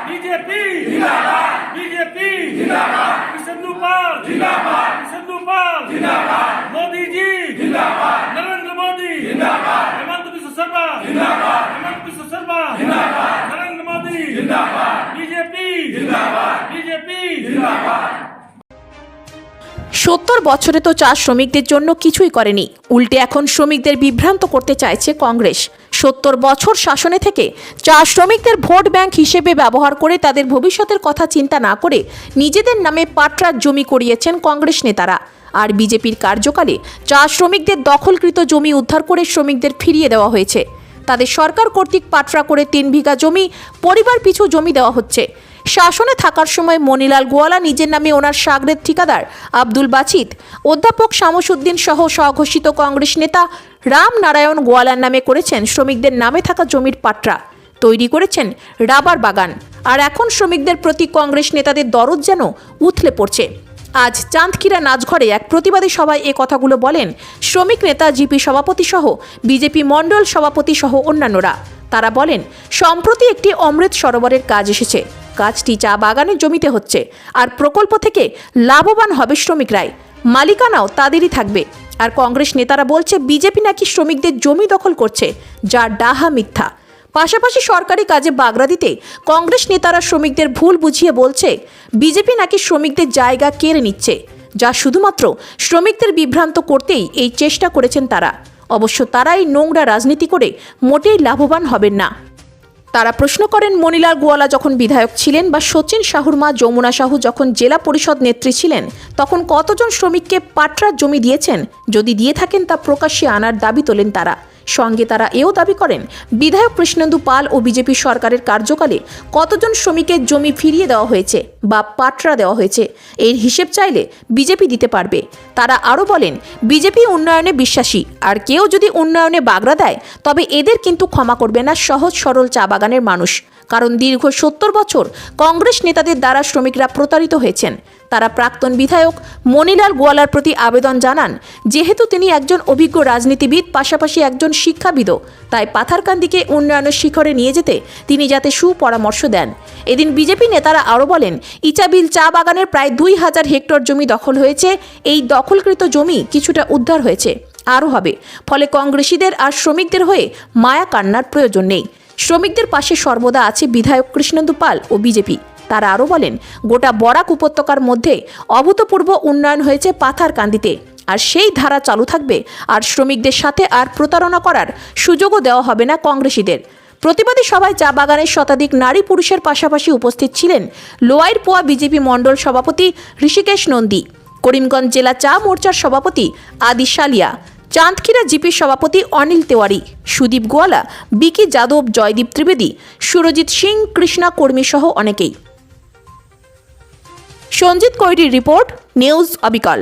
BJP जिंदाबाद, BJP जिंदाबाद, कृष्णू पाल जिंदाबाद, कृष्णू पाल जिंदाबाद, मोदी जी जिंदाबाद, नरेंद्र मोदी जिंदाबाद, हेमंत बिस्वा शर्मा जिंदाबाद, हेमंत बिस्वा शर्मा जिंदाबाद, नरेंद्र मोदी जिंदाबाद, बीजेपी जिंदाबाद, बीजेपी जिंदाबाद। 70 বছরে তো চা শ্রমিকদের জন্য কিছুই করেনি, উল্টে এখন শ্রমিকদের বিভ্রান্ত করতে চাইছে কংগ্রেস। 70 বছর শাসনে থেকে চা শ্রমিকদের ভোট ব্যাংক হিসেবে ব্যবহার করে তাদের ভবিষ্যতের কথা চিন্তা না করে নিজেদের নামে পাট্রার জমি করিয়েছেন কংগ্রেস নেতারা। আর বিজেপির কার্যকালে চা শ্রমিকদের দখলকৃত জমি উদ্ধার করে শ্রমিকদের ফিরিয়ে দেওয়া হয়েছে। তাদের সরকার কর্তৃক পাট্রা করে 3 বিঘা জমি পরিবার পিছু জমি দেওয়া হচ্ছে। শাসনে থাকার সময় মনিলাল গোয়ালা নিজের নামে ওনার সাগরেদ ঠিকাদার আব্দুল বাচিত, অধ্যাপক শামসুদ্দিন সহ স্বঘোষিত কংগ্রেস নেতা রাম নারায়ণ গোয়ালার নামে করেছেন শ্রমিকদের নামে থাকা জমির পাট্রা, তৈরি করেছেন রাবার বাগান। আর এখন শ্রমিকদের প্রতি কংগ্রেস নেতাদের দরদ যেন উথলে পড়ছে। আজ চাঁদখিরা নাচঘরে এক প্রতিবাদী সভায় এ কথাগুলো বলেন শ্রমিক নেতা জিপি সভাপতি সহ বিজেপি মণ্ডল সভাপতি সহ অন্যান্যরা। তারা বলেন, সম্প্রতি একটি অমৃত সরোবরের কাজ এসেছে, কাজটি চা বাগানের জমিতে হচ্ছে, আর প্রকল্প থেকে লাভবান হবে শ্রমিকরাই, মালিকানাও তাদেরই থাকবে। আর কংগ্রেস নেতারা বলছে বিজেপি নাকি শ্রমিকদের জমি দখল করছে, যা ডাহা মিথ্যা। পাশাপাশি সরকারি কাজে বাগড়া দিতে কংগ্রেস নেতারা শ্রমিকদের ভুল বুঝিয়ে বলছে বিজেপি নাকি শ্রমিকদের জায়গা কেড়ে নিচ্ছে, যা শুধুমাত্র শ্রমিকদের বিভ্রান্ত করতেই এই চেষ্টা করেছেন তারা। অবশ্য তারাই নোংরা রাজনীতি করে মোটেই লাভবান হবেন না। তারা প্রশ্ন করেন, মনিলাল গোয়ালা যখন বিধায়ক ছিলেন বা সচিন সাহুর মা যমুনা সাহু যখন জেলা পরিষদ নেত্রী ছিলেন, তখন কতজন শ্রমিককে পাট্রার জমি দিয়েছেন? যদি দিয়ে থাকেন তা প্রকাশ্যে আনার দাবি তোলেন তারা। সঙ্গে তারা এও দাবি করেন, বিধায়ক কৃষ্ণেন্দু পাল ও বিজেপি সরকারের কার্যকালে কতজন শ্রমিকের জমি ফিরিয়ে দেওয়া হয়েছে বা পাট্রা দেওয়া হয়েছে, এর হিসেব চাইলে বিজেপি দিতে পারবে। তারা আরও বলেন, বিজেপি উন্নয়নে বিশ্বাসী, আর কেউ যদি উন্নয়নে বাগড়া দেয় তবে এদের কিন্তু ক্ষমা করবে না সহজ সরল চা বাগানের মানুষ। কারণ দীর্ঘ 70 বছর কংগ্রেস নেতাদের দ্বারা শ্রমিকরা প্রতারিত হয়েছেন। তারা প্রাক্তন বিধায়ক মনিলাল গোয়ালার প্রতি আবেদন জানান, যেহেতু তিনি একজন অভিজ্ঞ রাজনীতিবিদ, পাশাপাশি একজন শিক্ষাবিদও, তাই পাথারকান্দিকে উন্নয়নের শিখরে নিয়ে যেতে তিনি যাতে সুপরামর্শ দেন। এদিন বিজেপি নেতারা আরও বলেন, ইচাবিল চা বাগানের প্রায় 2000 হেক্টর জমি দখল হয়েছে। এই দখলকৃত জমি কিছুটা উদ্ধার হয়েছে, আরও হবে। ফলে কংগ্রেসীদের আর শ্রমিকদের হয়ে মায়া কান্নার প্রয়োজন নেই। শ্রমিকদের পাশে সর্বদা আছে বিধায়ক কৃষ্ণেন্দু পাল ও বিজেপি। তারা আরও বলেন, গোটা বরাক উপত্যকার মধ্যে অভূতপূর্ব উন্নয়ন হয়েছে পাথারকান্দিতে, আর সেই ধারা চালু থাকবে। আর শ্রমিকদের সাথে আর প্রতারণা করার সুযোগও দেওয়া হবে না কংগ্রেসীদের। প্রতিবাদী সভায় চা বাগানের শতাধিক নারী পুরুষের পাশাপাশি উপস্থিত ছিলেন লোয়াইর পোয়া বিজেপি মণ্ডল সভাপতি ঋষিকেশ নন্দী, করিমগঞ্জ জেলা চা মোর্চার সভাপতি আদি শালিয়া, চাঁদখিরা জিপির সভাপতি অনিল তেওয়ারি, সুদীপ গোয়ালা, বিকি যাদব, জয়দীপ ত্রিবেদী, সুরজিৎ সিং, কৃষ্ণা কর্মী সহ অনেকেই। সঞ্জিত কৈরির রিপোর্ট, নিউজ অবিকল।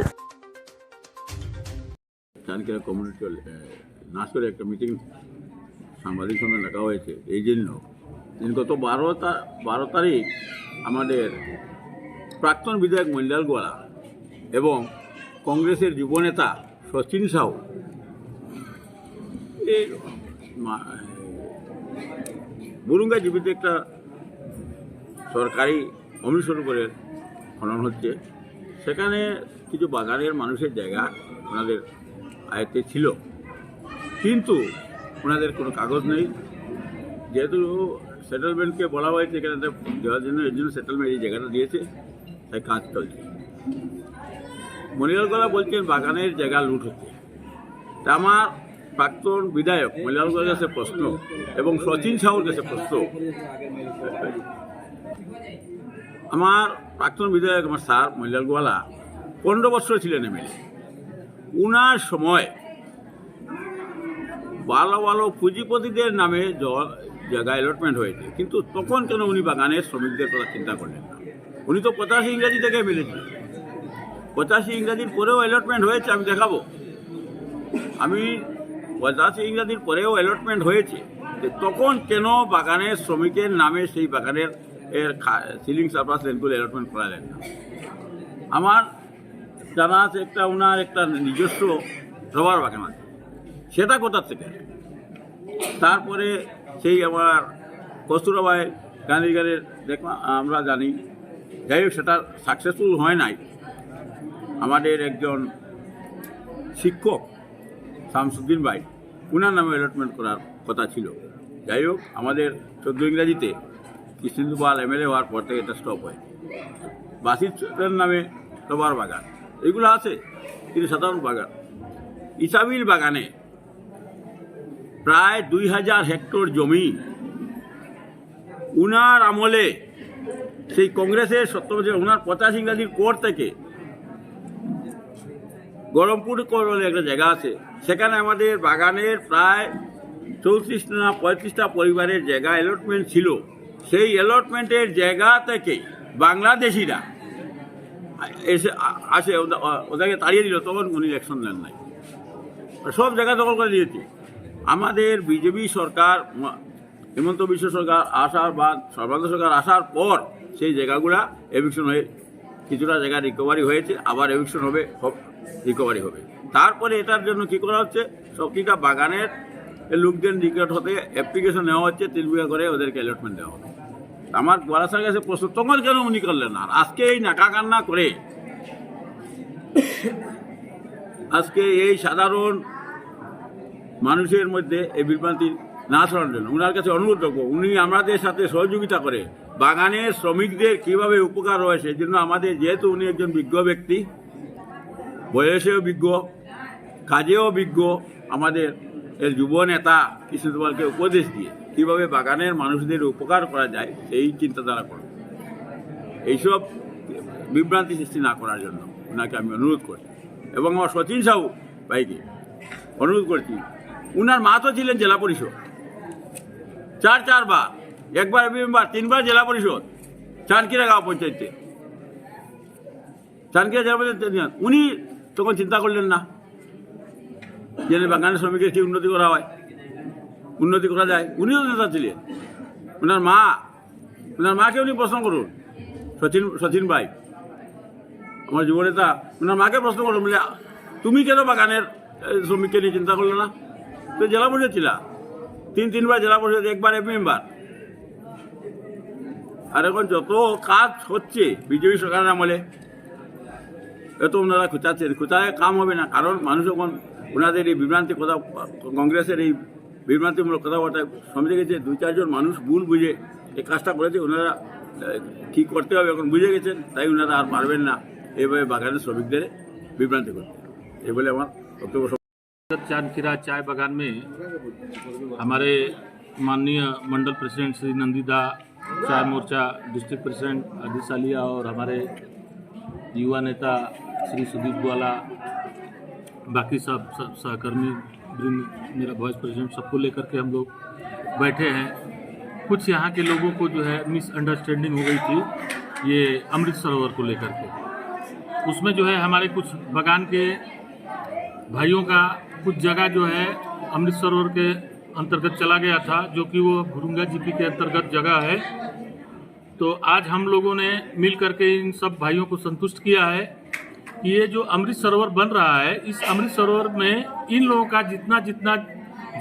চাঁদখিরা কমিউনিটি নাচরে একটা মিটিং সাংবাদিক সঙ্গে ডাকা হয়েছে এই জন্য, গত 12 তারিখ আমাদের প্রাক্তন বিধায়ক মনিলাল গোয়ালা এবং কংগ্রেসের যুবনেতা সচিন সাহু এই বুরুঙ্গা জীবিত একটা সরকারি অমৃত সরোবরের খনন হচ্ছে। সেখানে কিছু বাগানের মানুষের জায়গা ওনাদের আয়ত্তে ছিল, কিন্তু ওনাদের কোনো কাগজ নেই। যেহেতু সেটেলমেন্টকে বলা হয়েছে এখানে দেওয়ার জন্য, এর জন্য সেটেলমেন্ট এই জায়গাটা দিয়েছে, তাই কাজ চলছে। মনিলাল গোয়ালা বলছেন বাগানের জায়গা লুট হচ্ছে। তা আমার প্রাক্তন বিধায়ক মনিলাল গোয়ালার কাছে প্রশ্ন এবং সচিন সাহুর কাছে প্রশ্ন, আমার প্রাক্তন বিধায়ক আমার স্যার মনিলাল গোয়ালা 15 বছর ছিলেন এমএলএ, উনার সময় ভালো ভালো পুঁজিপতিদের নামে জায়গা অ্যালটমেন্ট হয়েছে, কিন্তু তখন কেন উনি বাগানের শ্রমিকদের কথা চিন্তা করলেন না? উনি তো 85 ইংরাজি থেকে এমএলএ ছিলেন, 85 ইংরাজির পরেও অ্যালটমেন্ট হয়েছে, আমি দেখাবো। 85 ইংরাজির পরেও অ্যালটমেন্ট হয়েছে, তখন কেন বাগানের শ্রমিকের নামে সেই বাগানের সিলিং সারপ্লাস ল্যান্ডগুলো অ্যালটমেন্ট করালেন না? আমার জানা আছে ওনার একটা নিজস্ব রবার বাগান আছে, সেটা কোথার থেকে? তারপরে সেই আমার কস্তুরবাই গান্ধীগারের দেখলাম আমরা জানি, যাই হোক সেটা সাকসেসফুল হয় নাই। আমাদের একজন শিক্ষক শামসুদ্দিন ভাই, উনার নামে অ্যালটমেন্ট করার কথা ছিল। যাই হোক আমাদের 14 ইংরাজিতে কৃষ্ণেন্দু পাল এমএলএ হওয়ার পর থেকে এটা স্টপ হয়। বাসির নামে সবার বাগান এগুলো আছে, কিন্তু সাধারণ বাগান ইসাবিল বাগানে প্রায় 2000 হেক্টর জমি উনার আমলে, সেই কংগ্রেসের 70 বছর, উনার 50 ইংরাজির পর থেকে গরমপুর বলে একটা জায়গা আছে, সেখানে আমাদের বাগানের প্রায় 34 না 35টা পরিবারের জায়গা অ্যালটমেন্ট ছিল। সেই অ্যালটমেন্টের জায়গা থেকে বাংলাদেশিরা এসে আসে, ওদেরকে তাড়িয়ে দিল, তখন উনি ইলেকশন নেন নাই, সব জায়গা দখল করে দিয়েছে। আমাদের বিজেপি সরকার, হেমন্ত বিশ্ব সরকার আসার বা সর্বানন্দ সরকার আসার পর সেই জায়গাগুলা এভিকশন হয়ে কিছুটা জায়গা রিকভারি হয়েছে, আবার এভিকশন হবে, রিকভারি হবে। তারপরে এটার জন্য কি করা হচ্ছে, সবকিটা বাগানের লোকদের নিকট হতে অ্যাপ্লিকেশন নেওয়া হচ্ছে, 3 বিঘা করে ওদেরকে অ্যালটমেন্ট দেওয়া হবে। আমার গোয়ালাসার কাছে প্রশ্ন, তখন কেন উনি করলেন না? আজকে এই নাকা কান্না করে আজকে এই সাধারণ মানুষের মধ্যে এই বিভ্রান্তি না ছড়ানোর জন্য উনার কাছে অনুরোধ রাখবো, উনি আমাদের সাথে সহযোগিতা করে বাগানের শ্রমিকদের কীভাবে উপকার হয় সেই জন্য আমাদের, যেহেতু উনি একজন বিজ্ঞ ব্যক্তি, বয়সেও বিজ্ঞ, কাজেও বিজ্ঞ, আমাদের এর যুব নেতা কৃষ্ণেন্দু পালকে উপদেশ দিয়ে কীভাবে বাগানের মানুষদের উপকার করা যায় সেই চিন্তাধারা করব। এইসব বিভ্রান্তি সৃষ্টি না করার জন্য ওনাকে আমি অনুরোধ করছি, এবং আমার সচিন সাহু ভাইকে অনুরোধ করছি। উনার মা তো ছিলেন জেলা পরিষদ, 4বার, একবার মেম্বার, 3বার জেলা পরিষদ চানকিরা গাঁও পঞ্চায়েতে, চানকিরা জেলা পঞ্চায়েত। উনি তখন চিন্তা করলেন না যে বাগানের শ্রমিকের কি উন্নতি করা হয়, উন্নতি করা যায়। উনিও নেতা ছিলেন। ওনার মাকে উনি প্রশ্ন করুন, সচিন ভাই আমার যুব নেতা, ওনার মাকে প্রশ্ন করুন, বলে তুমি কেন বাগানের শ্রমিককে নিয়ে চিন্তা করলে না? তো জেলা পরিষদ ছিল, 3বার জেলা পরিষদ, 1বার মেম্বার। আর এখন যত কাজ হচ্ছে বিজেপি সরকারের আমলে, এত ওনারা খুঁচাচ্ছেন, খুঁচায় কাম হবে না। কারণ মানুষ এখন ওনাদের এই বিভ্রান্তি কথা, কংগ্রেসের এই বিভ্রান্তিমূলক কথাবার্তায় সমঝে গেছে। 2-4 জন মানুষ ভুল বুঝে এই কাজটা করেছে, ওনারা কী করতে হবে এখন বুঝে গেছেন, তাই ওনারা আর পারবেন না এইভাবে বাগানের শ্রমিকদের বিভ্রান্তি করতে। এই বলে আমার বক্তব্য। चांदखीरा चाय बागान में हमारे माननीय मंडल प्रेसिडेंट श्री नंदीदा, चाय मोर्चा डिस्ट्रिक्ट प्रेसिडेंट आदिश आलिया और हमारे युवा नेता श्री सुदीप ग्वाला, बाकी सब सहकर्मी वृंद, मेरा वाइस प्रेसिडेंट, सबको लेकर के हम लोग बैठे हैं। कुछ यहाँ के लोगों को जो है मिसअंडरस्टैंडिंग हो गई थी ये अमृत सरोवर को लेकर के। उसमें जो है हमारे कुछ बागान के भाइयों का कुछ जगह जो है अमृत सरोवर के अंतर्गत चला गया था, जो कि वो भुरुंगा जीपी के अंतर्गत जगह है। तो आज हम लोगों ने मिल करके इन सब भाइयों को संतुष्ट किया है कि ये जो अमृत सरोवर बन रहा है, इस अमृत सरोवर में इन लोगों का जितना जितना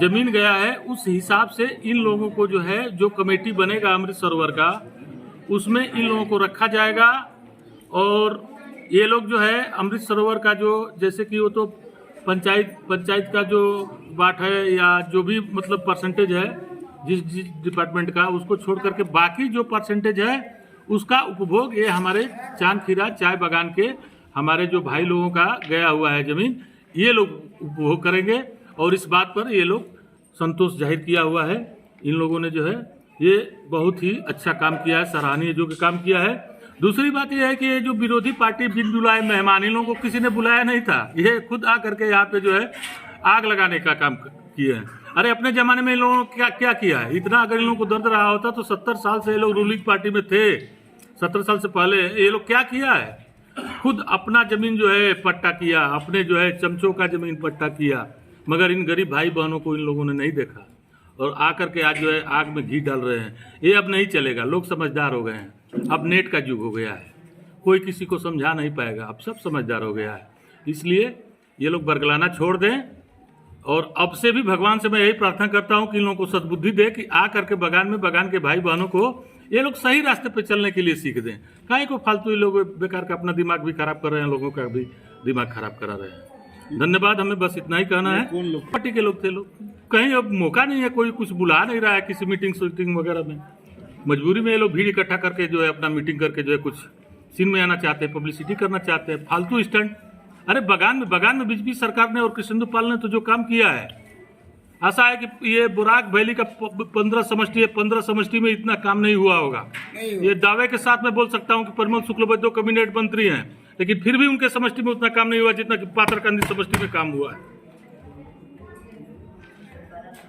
जमीन गया है उस हिसाब से इन लोगों को जो है, जो कमेटी बनेगा अमृत सरोवर का, उसमें इन लोगों को रखा जाएगा। और ये लोग जो है अमृत सरोवर का जो, जैसे कि वो तो पंचायत का जो बाट है या जो भी मतलब परसेंटेज है जिस डिपार्टमेंट का, उसको छोड़ करके बाकी जो परसेंटेज है उसका उपभोग ये हमारे चांदखीरा चाय बागान के हमारे जो भाई लोगों का गया हुआ है जमीन, ये लोग उपभोग करेंगे। और इस बात पर ये लोग संतोष जाहिर किया हुआ है। इन लोगों ने जो है ये बहुत ही अच्छा काम किया है, सराहनीय जो काम किया है। दूसरी बात यह है कि ये जो विरोधी पार्टी बिन बुलाए मेहमान, इन लोगों को किसी ने बुलाया नहीं था, ये खुद आ करके यहाँ पे जो है आग लगाने का काम किए हैं। अरे अपने जमाने में इन लोगों ने क्या किया है? इतना अगर इन लोगों को दर्द रहा होता तो 70 साल से ये लोग रूलिंग पार्टी में थे, 70 साल से पहले ये लोग क्या किया है? खुद अपना जमीन जो है पट्टा किया, अपने जो है चमचों का जमीन पट्टा किया, मगर इन गरीब भाई बहनों को इन लोगों ने नहीं देखा और आकर के आज जो है आग में घी डाल रहे हैं। ये अब नहीं चलेगा, लोग समझदार हो गए हैं। अब नेट का युग हो गया है, कोई किसी को समझा नहीं पाएगा, अब सब समझदार हो गया है। इसलिए ये लोग बरगलाना छोड़ दें। और अब से भी भगवान से मैं यही प्रार्थना करता हूँ कि इन लोगों को सद्बुद्धि दे कि आ करके बागान में बागान के भाई बहनों को ये लोग सही रास्ते पे चलने के लिए सीख दें। काहे को फालतू ये लोग बेकार का अपना दिमाग भी खराब कर रहे हैं, लोगों का भी दिमाग खराब करा रहे हैं। धन्यवाद, हमें बस इतना ही कहना है। कौन लोग? पार्टी के लोग थे लोग। कहीं अब मौका नहीं है, कोई कुछ बुला नहीं रहा है किसी मीटिंग वगैरह में। मजबूरी में ये लोग भीड़ इकट्ठा करके जो है अपना मीटिंग करके जो है कुछ सीन में आना चाहते हैं, पब्लिसिटी करना चाहते हैं, फालतू स्टंट। अरे बगान में बीजेपी सरकार ने और कृष्णेंदु पाल ने तो जो काम किया है, ऐसा है कि ये बुराक वैली का 15 समष्टि है, 15 समष्टि में इतना काम नहीं हुआ होगा। ये दावे के साथ मैं बोल सकता हूं कि परिमल शुक्लबैद्य कैबिनेट मंत्री हैं, लेकिन फिर भी उनके समष्टि में उतना काम नहीं हुआ जितना कि पाथरकांदी समष्टि में काम हुआ है।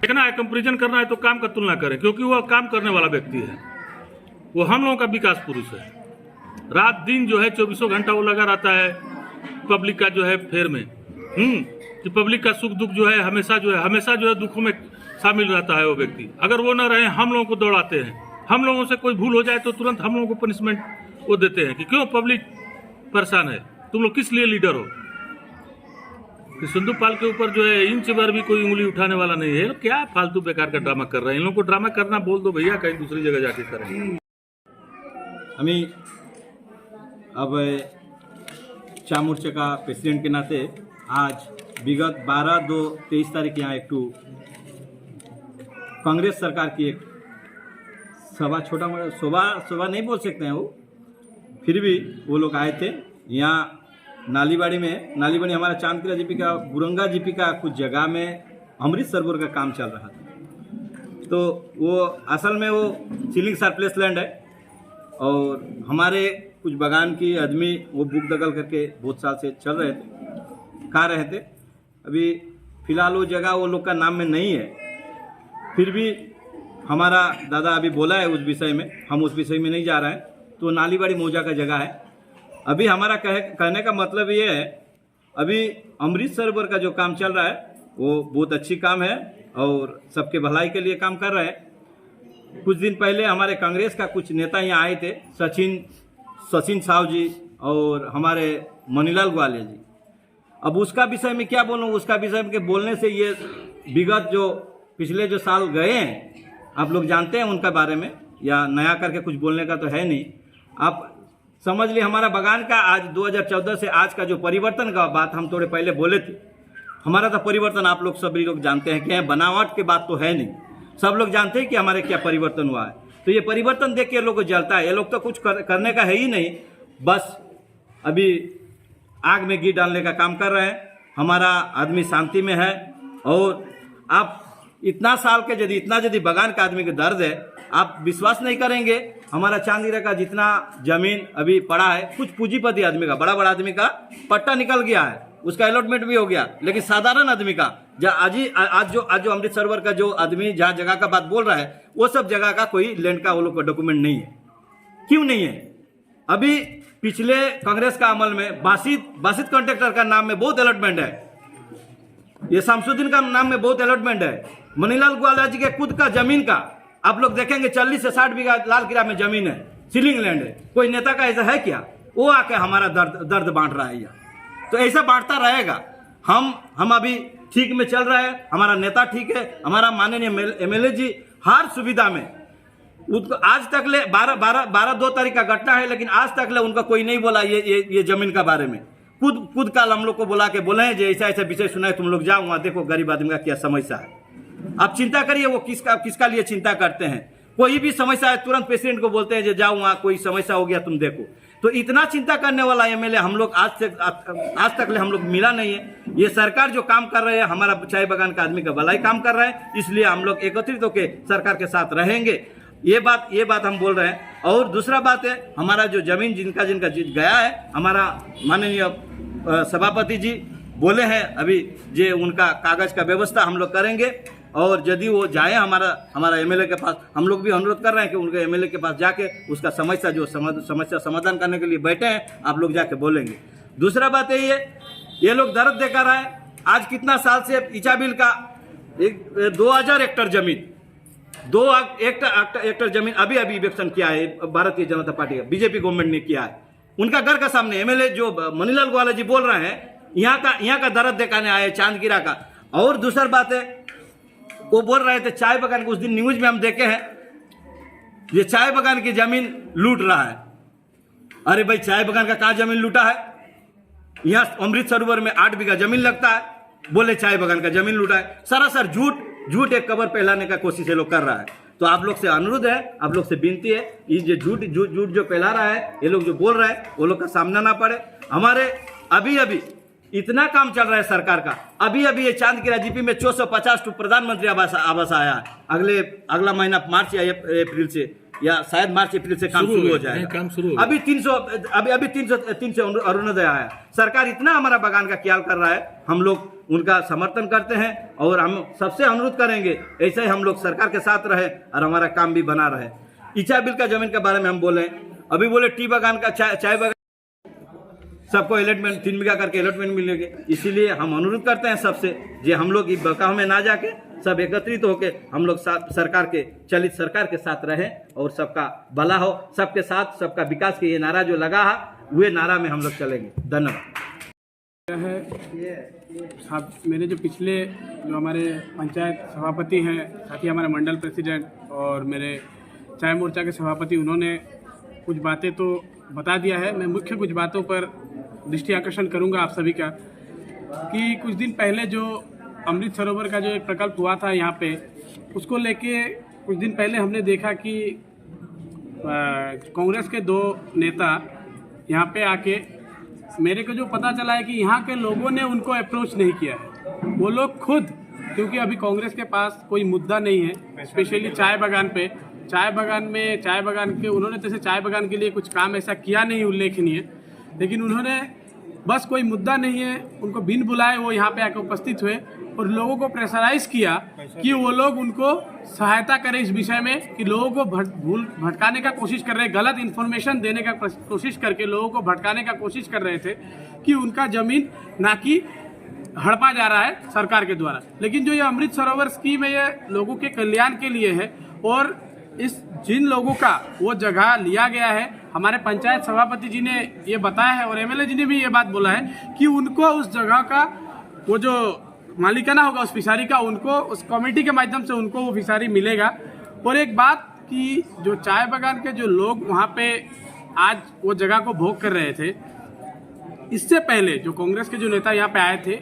देखना है, कंपेरिजन करना है तो काम का तुलना करें, क्योंकि वह काम करने वाला व्यक्ति है, वो हम लोगों का विकास पुरुष है। रात दिन जो है 24 घंटा वो लगा रहता है पब्लिक का जो है फेर में, कि पब्लिक का सुख दुख जो है हमेशा जो है दुखों में शामिल रहता है वो व्यक्ति। अगर वो न रहे, हम लोगों को दौड़ाते हैं। हम लोगों से कोई भूल हो जाए तो तुरंत हम लोगों को पनिशमेंट वो देते हैं कि क्यों पब्लिक परेशान है, तुम लोग किस लिए लीडर हो। कृष्णेंदु पाल के ऊपर जो है इंच भर भी कोई उंगली उठाने वाला नहीं है। क्या फालतू बेकार का ड्रामा कर रहे हैं। इन लोगों को ड्रामा करना बोल दो भैया, कहीं दूसरी जगह जाके करें। हमें अब चा मोर्चा का प्रेसिडेंट के नाते आज विगत 12/2/23 तारीख यहाँ एक कांग्रेस सरकार की एक सभा, छोटा मोटा सभा नहीं बोल सकते हैं वो, फिर भी वो लोग आए थे यहाँ नालीबाड़ी में। नालीबाड़ी हमारा चांदकिला जीपी का, बुरंगा जीपी का कुछ जगह में अमृत सरोवर का काम चल रहा था। तो वो असल में वो सीलिंग सरप्लेस लैंड है और हमारे कुछ बगान की आदमी वो बुक दखल करके बहुत साल से चल रहे थे, खा रहे थे। अभी फिलहाल वो जगह वो लोग का नाम में नहीं है, फिर भी हमारा दादा अभी बोला है उस विषय में, हम उस विषय में नहीं जा रहे हैं। तो नालीबाड़ी मौजा का जगह है। अभी हमारा कहने का मतलब ये है, अभी अमृत सरोवर का जो काम चल रहा है वो बहुत अच्छी काम है और सबके भलाई के लिए काम कर रहे हैं। कुछ दिन पहले हमारे कांग्रेस का कुछ नेता यहाँ आए थे, सचिन साहू जी और हमारे मनीलाल ग्वालियर जी। अब उसका विषय में क्या बोलूँ, उसका विषय में बोलने से ये विगत जो पिछले जो साल गए हैं आप लोग जानते हैं उनका बारे में, या नया करके कुछ बोलने का तो है नहीं। आप समझ लिए हमारा बगान का आज 2014 से आज का जो परिवर्तन का बात हम थोड़े पहले बोले थे, हमारा तो परिवर्तन आप लोग सभी लोग जानते हैं कि बनावट के बात तो है नहीं, सब लोग जानते हैं कि हमारे क्या परिवर्तन हुआ है। तो ये परिवर्तन देख के लोग को जलता है। ये लोग तो कुछ करने का है ही नहीं, बस अभी आग में घी डालने का काम कर रहे हैं। हमारा आदमी शांति में है। और आप इतना साल के यदि बगान का आदमी के दर्द है, आप विश्वास नहीं करेंगे, हमारा चांदीरा का जितना जमीन अभी पड़ा है, कुछ पूंजीपति आदमी का, बड़ा आदमी का पट्टा निकल गया है, उसका अलॉटमेंट भी हो गया, लेकिन साधारण आदमी का आज जो अमृत सरोवर का जो आदमी जहाँ जगह का बात बोल रहा है, वो सब जगह का कोई लैंड का वो लोग का डॉक्यूमेंट नहीं है। क्यों नहीं है? अभी पिछले कांग्रेस का अमल में बासित कॉन्ट्रैक्टर का नाम में बहुत अलॉटमेंट है, ये शमसुद्दीन का नाम में बहुत अलॉटमेंट है, मनीलाल ग्वालियर जी के खुद का जमीन का आप लोग देखेंगे 40 से 60 बीघा लाल किला में जमीन है, सीलिंग लैंड है। कोई नेता का ऐसा है क्या? वो आके हमारा दर्द बांट रहा है। तो ऐसा बांटता रहेगा। हम अभी ठीक में चल रहा है, हमारा नेता ठीक है, हमारा माननीय एमएलए जी हर सुविधा में, उनको आज तक ले 12/2 तारीख का घटना है, लेकिन आज तक ले उनका कोई नहीं बोला ये जमीन का बारे में। खुद कल हम लोग को बुला के बोले हैं ऐसा ऐसा विषय सुना है, तुम लोग जाओ वहां देखो गरीब आदमी का क्या समस्या है। आप चिंता करिए, वो किसका लिए चिंता करते हैं। कोई भी समस्या है तुरंत पेशेंट को बोलते हैं जाओ वहां कोई समस्या हो गया तुम देखो। तो इतना चिंता करने वाला एमएलए हम लोग आज तक ले हम लोग मिला नहीं है। ये सरकार जो काम कर रहे हैं, हमारा चाय बागान का आदमी का भलाई काम कर रहा है, इसलिए हम लोग एकत्रित होकर सरकार के साथ रहेंगे। ये बात हम बोल रहे हैं। और दूसरा बात है, हमारा जो जमीन जिनका गया है, हमारा माननीय सभापति जी बोले हैं अभी जे उनका कागज का व्यवस्था हम लोग करेंगे। और यदि वो जाए हमारा एमएलए के पास, हम लोग भी अनुरोध कर रहे हैं कि उनके एमएलए के पास जाके उसका समस्या समाधान करने के लिए बैठे हैं, आप लोग जाके बोलेंगे। दूसरा बात है ये लोग दर्द देकर आए। आज कितना साल से इचाबिल का 2000 हेक्टर जमीन 2 हेक्टर जमीन अभी इलेक्शन किया है भारतीय जनता पार्टी का, बीजेपी गवर्नमेंट ने किया है। उनका घर का सामने एमएलए जो मनीलाल ग्वालियर जी बोल रहे हैं, यहाँ का दर्द दिखाने आए चांदगिरा का। और दूसरा बात है, वो बोल रहे थे चाय बागान को, उस दिन न्यूज में हम देखे हैं ये चाय बागान की जमीन लूट रहा है। अरे भाई, चाय बागान का कहाँ जमीन लूटा है? यहाँ अमृत सरोवर में 8 बीघा जमीन लगता है, बोले चाय बागान का जमीन लूटा है। सरासर झूठ एक कबर फैलाने का कोशिश ये लोग कर रहा है। तो आप लोग से अनुरोध है, आप लोग से विनती है, ये जो झूठ जो फैला रहा है, ये लोग जो बोल रहा है, वो लोग का सामना ना पड़े। हमारे अभी इतना काम चल रहा है सरकार का। अभी ये चांदकिरा जीपी में 450 टू प्रधानमंत्री आवास आया है। अगला महीना मार्च या अप्रैल से, या शायद मार्च अप्रैल से काम शुरू हो जाएगा। काम शुरू अभी 300 अरुणोदय आया। सरकार इतना हमारा बागान का ख्याल कर रहा है, हम लोग उनका समर्थन करते हैं और हम सबसे अनुरोध करेंगे ऐसे ही हम लोग सरकार के साथ रहे और हमारा काम भी बना रहे। ईचा बिल का जमीन के बारे में हम बोले, अभी बोले टी बागान का चाय बागान सबको अलॉटमेंट 3 बीघा करके अलॉटमेंट मिलेंगे। इसीलिए हम अनुरोध करते हैं सबसे, जे हम लोग इस बकाव में ना जाके सब एकत्रित होके हम लोग चलित सरकार के साथ रहें और सबका भला हो, सबके साथ सबका विकास के ये नारा जो लगा है, वह नारा में हम लोग चलेंगे। धन्यवाद। साहब, मेरे जो पिछले हमारे पंचायत सभापति हैं, साथ ही हमारे मंडल प्रेसिडेंट और मेरे चाय मोर्चा के सभापति, उन्होंने कुछ बातें तो बता दिया है। मैं मुख्य कुछ बातों पर दृष्टि आकर्षण करूंगा आप सभी का, कि कुछ दिन पहले जो अमृत सरोवर का जो एक प्रकल्प हुआ था यहाँ पे, उसको लेके कुछ दिन पहले हमने देखा कि कांग्रेस के 2 नेता यहाँ पे आके, मेरे को जो पता चला है कि यहाँ के लोगों ने उनको अप्रोच नहीं किया है। वो लोग खुद, क्योंकि अभी कांग्रेस के पास कोई मुद्दा नहीं है, स्पेशली चाय बागान पे, चाय बागान के उन्होंने जैसे चाय बागान के लिए कुछ काम ऐसा किया नहीं उल्लेखनीय, लेकिन उन्होंने बस कोई मुद्दा नहीं है, उनको बिन बुलाए वो यहाँ पे आकर उपस्थित हुए और लोगों को प्रेशराइज किया कि वो लोग उनको सहायता करें इस विषय में, कि लोगों को भटकाने का कोशिश कर रहे हैं, गलत इन्फॉर्मेशन देने का कोशिश करके लोगों को भटकाने का कोशिश कर रहे थे कि उनका जमीन ना कि हड़पा जा रहा है सरकार के द्वारा। लेकिन जो ये अमृत सरोवर स्कीम है, ये लोगों के कल्याण के लिए है और जिन लोगों का वो जगह लिया गया है, हमारे पंचायत सभापति जी ने ये बताया है और एमएलए जी ने भी ये बात बोला है कि उनको उस जगह का वो जो मालिकाना होगा उस फिशारी का, उनको उस कमेटी के माध्यम से उनको वो फिशारी मिलेगा। और एक बात कि जो चाय बागान के जो लोग वहाँ पे आज वो जगह को भोग कर रहे थे, इससे पहले जो कांग्रेस के जो नेता यहाँ पे आए थे,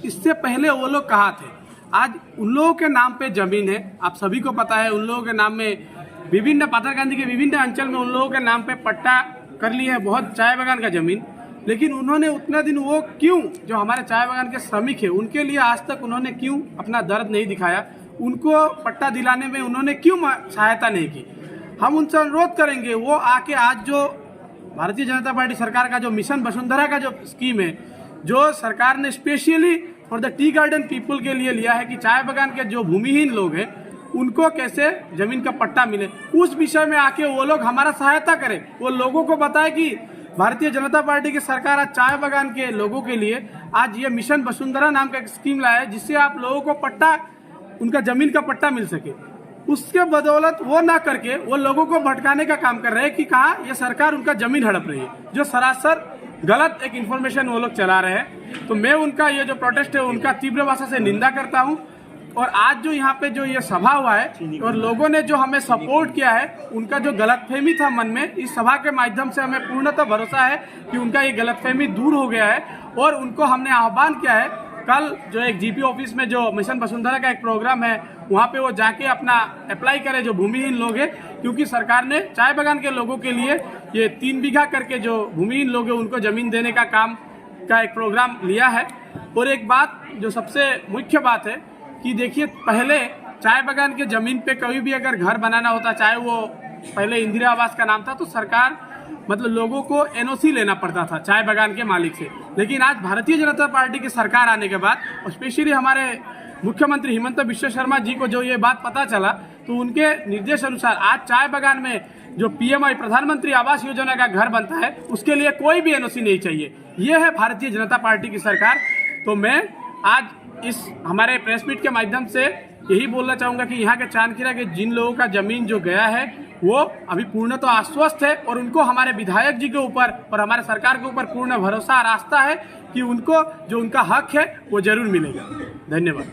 इससे पहले वो लोग कहाँ थे? आज उन लोगों के नाम पे जमीन है, आप सभी को पता है। उन लोगों के नाम में विभिन्न पाथरकांदी के विभिन्न अंचल में उन लोगों के नाम पे पट्टा कर लिए है बहुत चाय बागान का जमीन, लेकिन उन्होंने उतना दिन वो क्यों, जो हमारे चाय बागान के श्रमिक है उनके लिए आज तक उन्होंने क्यों अपना दर्द नहीं दिखाया, उनको पट्टा दिलाने में उन्होंने क्यों सहायता नहीं की? हम उनसे अनुरोध करेंगे वो आके आज जो भारतीय जनता पार्टी सरकार का जो मिशन वसुंधरा का जो स्कीम है, जो सरकार ने specially for the tea garden people के लिए लिया है कि चाय बागान के जो भूमिहीन लोग हैं उनको कैसे जमीन का पट्टा मिले, उस विषय में आके वो लोग हमारा सहायता करें। वो लोगों को बताए कि भारतीय जनता पार्टी की सरकार आज चाय बागान के लोगों के लिए आज ये मिशन वसुंधरा नाम का एक स्कीम लाया है, जिससे आप लोगों को पट्टा, उनका जमीन का पट्टा मिल सके। उसके बदौलत वो ना करके वो लोगों को भटकाने का काम कर रहे हैं कि कहाँ ये सरकार उनका जमीन हड़प रही है, जो सरासर गलत एक इन्फॉर्मेशन वो लोग चला रहे हैं। तो मैं उनका ये जो प्रोटेस्ट है उनका तीव्र भाषा से निंदा करता हूँ। और आज जो यहाँ पे जो ये सभा हुआ है और लोगों ने जो हमें सपोर्ट किया है, उनका जो गलतफहमी था मन में, इस सभा के माध्यम से हमें पूर्णतः भरोसा है कि उनका ये गलतफहमी दूर हो गया है। और उनको हमने आह्वान किया है, कल जो एक जीपी ऑफिस में जो मिशन वसुंधरा का एक प्रोग्राम है, वहाँ पे वो जाके अपना अप्लाई करे जो भूमिहीन लोग हैं, क्योंकि सरकार ने चाय बागान के लोगों के लिए ये 3 बीघा करके जो भूमिहीन लोग हैं उनको जमीन देने का काम का एक प्रोग्राम लिया है। और एक बात जो सबसे मुख्य बात है कि देखिए, पहले चाय बागान के जमीन पे कभी भी अगर घर बनाना होता, चाहे वो पहले इंदिरा आवास का नाम था, तो सरकार मतलब लोगों को एनओसी लेना पड़ता था चाय बागान के मालिक से। लेकिन आज भारतीय जनता पार्टी की सरकार आने के बाद और स्पेशली हमारे मुख्यमंत्री हिमंत बिश्व शर्मा जी को जो ये बात पता चला, तो उनके निर्देश अनुसार आज चाय बागान में जो पीएमआई प्रधानमंत्री आवास योजना का घर बनता है, उसके लिए कोई भी एनओसी नहीं चाहिए। ये है भारतीय जनता पार्टी की सरकार। तो मैं आज इस हमारे प्रेस मीट के माध्यम से यही बोलना चाहूँगा कि यहाँ के चांदखीरा के जिन लोगों का जमीन जो गया है वो अभी पूर्ण तो आश्वस्त है और उनको हमारे विधायक जी के ऊपर और हमारे सरकार के ऊपर पूर्ण भरोसा और आस्था है कि उनको जो उनका हक है वो जरूर मिलेगा। धन्यवाद।